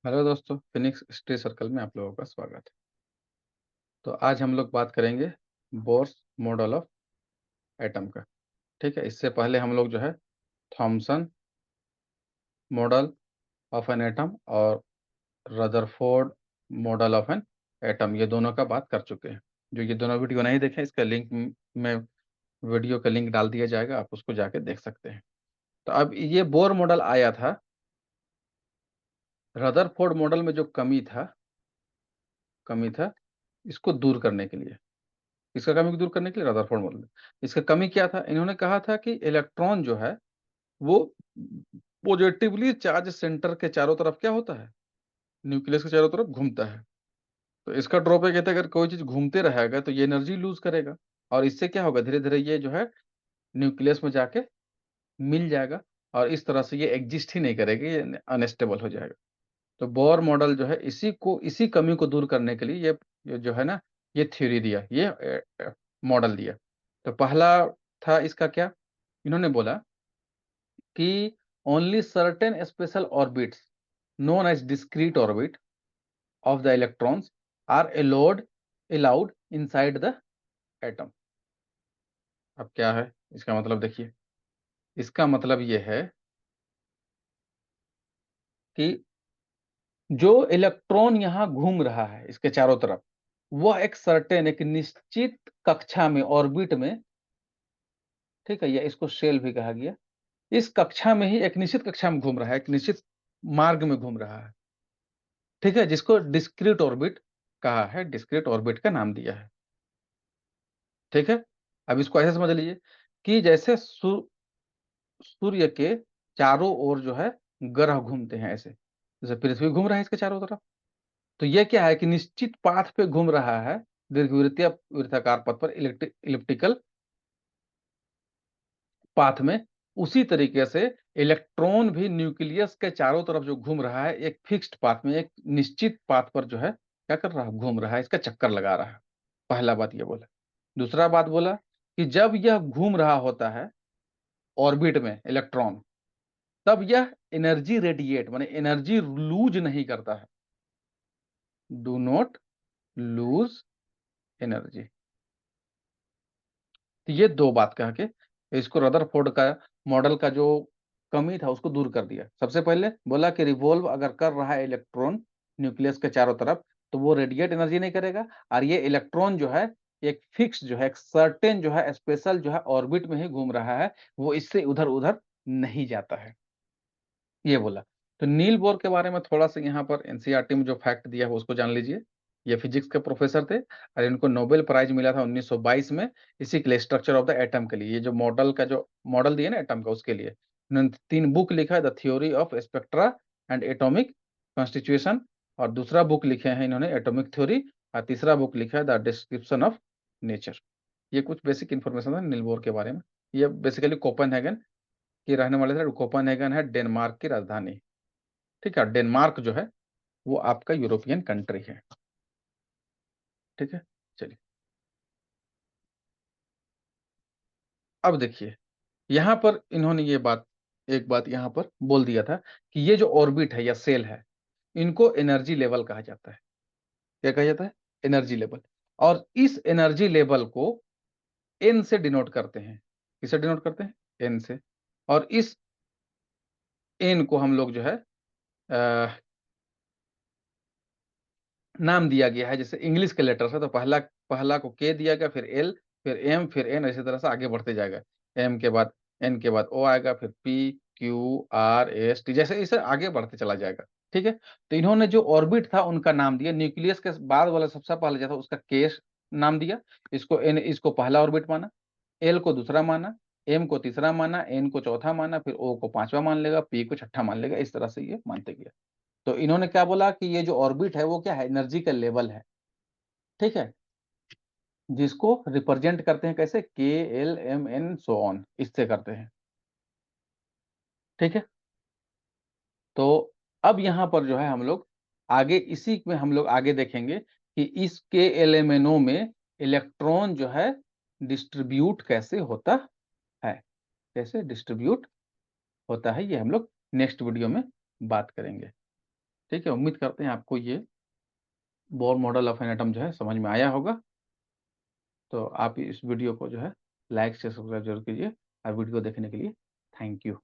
Hello दोस्तों, Phoenix stay circle में आप लोगों का स्वागत है। तो आज हम लोग बात करेंगे बोर्स मॉडल ऑफ एटम का। ठीक है, इससे पहले हम लोग जो है Thomson model of an atom और Rutherford model of an atom, ये दोनों का बात कर चुके हैं। जो ये दोनों वीडियो नहीं देखें, इसका लिंक में वीडियो का लिंक डाल दिया जाएगा, आप उसको जाके देख सकते हैं। तो अब ये बोर मॉडल आया था। रदरफोर्ड मॉडल में जो कमी था इसको दूर करने के लिए। इसका कमी को दूर करने के लिए रदरफोर्ड मॉडल। इसका कमी क्या था? इन्होंने कहा था कि इलेक्ट्रॉन जो है वो पॉजिटिवली चार्ज सेंटर के चारों तरफ क्या होता है, न्यूक्लियस के चारों तरफ घूमता है। तो इसका ड्रॉबैक ये था, अगर कोई चीज घूमते रहेगा तो ये एनर्जी लूज करेगा, और इससे क्या होगा, धीरे धीरे ये जो है न्यूक्लियस में जाके मिल जाएगा, और इस तरह से ये एग्जिस्ट ही नहीं करेगी, ये अनस्टेबल हो जाएगा। तो बोर मॉडल जो है इसी कमी को दूर करने के लिए ये जो है ना, ये थ्योरी दिया, ये मॉडल दिया। तो पहला था इसका क्या, इन्होंने बोला कि only certain special orbits known as discrete orbit of the electrons are allowed inside the atom. अब क्या है इसका मतलब, देखिए इसका मतलब ये है कि जो इलेक्ट्रॉन यहां घूम रहा है इसके चारों तरफ, वह एक सर्टेन, एक निश्चित कक्षा में, ऑर्बिट में, ठीक है, या इसको शेल भी कहा गया, इस कक्षा में ही, एक निश्चित कक्षा में घूम रहा है, एक निश्चित मार्ग में घूम रहा है। ठीक है, जिसको डिस्क्रीट ऑर्बिट कहा है, डिस्क्रीट ऑर्बिट का नाम दिया है। ठीक है, अब इसको ऐसे समझ लीजिए कि जैसे सूर्य के चारों ओर जो है ग्रह घूमते हैं, ऐसे जैसे पृथ्वी घूम रहा है इसके चारों तरफ। तो ये क्या है कि निश्चित पाथ पे घूम रहा है, दीर्घवृत्तीय वृत्ताकार पथ पर, इलिप्टिकल पाथ में। उसी तरीके से इलेक्ट्रॉन भी न्यूक्लियस के चारों तरफ जो घूम रहा है, एक फिक्स्ड पाथ में, एक निश्चित पाथ पर जो है क्या कर रहा है, घूम रहा है, इसका चक्कर लगा रहा है। पहला बात ये बोला। दूसरा बात बोला कि जब यह घूम रहा होता है ऑर्बिट में इलेक्ट्रॉन, तब यह एनर्जी रेडिएट, माने एनर्जी लूज नहीं करता है। Do not lose energy. तो ये दो बात कह के इसको रदरफोर्ड का मॉडल का जो कमी था उसको दूर कर दिया। सबसे पहले बोला कि रिवॉल्व अगर कर रहा है इलेक्ट्रॉन न्यूक्लियस के चारों तरफ, तो वो रेडिएट एनर्जी नहीं करेगा, और ये इलेक्ट्रॉन जो है एक फिक्स जो है, एक सर्टेन जो है, स्पेशल जो है ऑर्बिट में ही घूम रहा है, वो इससे उधर उधर नहीं जाता है, ये बोला। तो नील बोर के बारे में थोड़ा सा यहाँ पर एनसीईआरटी में जो फैक्ट दिया है उसको जान लीजिए। ये फिजिक्स के प्रोफेसर थे, और इनको नोबेल प्राइज मिला था 1922 में, इसी के लिए, स्ट्रक्चर ऑफ द एटम के लिए। ये जो मॉडल दिया ना एटम का, उसके लिए उन्होंने 3 बुक लिखा है, the theory of spectra and atomic constitution, और दूसरा बुक लिखे हैं इन्होंने एटॉमिक थ्योरी, और तीसरा बुक लिखा है द डिस्क्रिप्शन ऑफ नेचर। ये कुछ बेसिक इंफॉर्मेशन है नील बोर के बारे में। ये बेसिकली कोपेनहेगन के रहने वाले थे। कोपेनहेगन है डेनमार्क की राजधानी। ठीक है, डेनमार्क जो है वो आपका यूरोपियन कंट्री है। ठीक है, चलिए अब देखिए, यहां पर इन्होंने ये बात, एक बात यहां पर बोल दिया था कि ये जो ऑर्बिट है या सेल है, इनको एनर्जी लेवल कहा जाता है। क्या कहा जाता है? Energy level. और इस एनर्जी लेवल को एन से डिनोट करते हैं। किसे डिनोट करते हैं? एन से। और इस एन को हम लोग जो है नाम दिया गया है, जैसे इंग्लिश के लेटर है, तो पहला पहला को के दिया गया, फिर एल, फिर एम, फिर एन, इसी तरह से आगे बढ़ते जाएगा। एम के बाद, एन के बाद ओ आएगा, फिर P, Q, R, S, T, जैसे इसे आगे बढ़ते चला जाएगा। ठीक है, तो इन्होंने जो ऑर्बिट था उनका नाम दिया, न्यूक्लियस के बाद वाला सबसे पहले जो था उसका केस नाम दिया। इसको एन, इसको पहला ऑर्बिट माना, एल को दूसरा माना, एम को तीसरा माना, एन को चौथा माना, फिर ओ को पांचवा मान लेगा, पी को छठा मान लेगा, इस तरह से ये मानते गया। तो इन्होंने क्या बोला कि ये जो ऑर्बिट है वो क्या है, एनर्जी का लेवल है। ठीक है, जिसको रिप्रेजेंट करते हैं कैसे, K, L, M, N, so on, इससे करते हैं। ठीक है, तो अब यहां पर जो है हम लोग आगे, इसी में हम लोग आगे देखेंगे कि इस के एल एम एन ओ में इलेक्ट्रॉन जो है डिस्ट्रीब्यूट कैसे होता है, कैसे डिस्ट्रीब्यूट होता है, ये हम लोग नेक्स्ट वीडियो में बात करेंगे। ठीक है, उम्मीद करते हैं आपको ये Bohr model of an atom जो है समझ में आया होगा। तो आप इस वीडियो को जो है लाइक शेयर सब्सक्राइब जरूर कीजिए। और वीडियो देखने के लिए थैंक यू।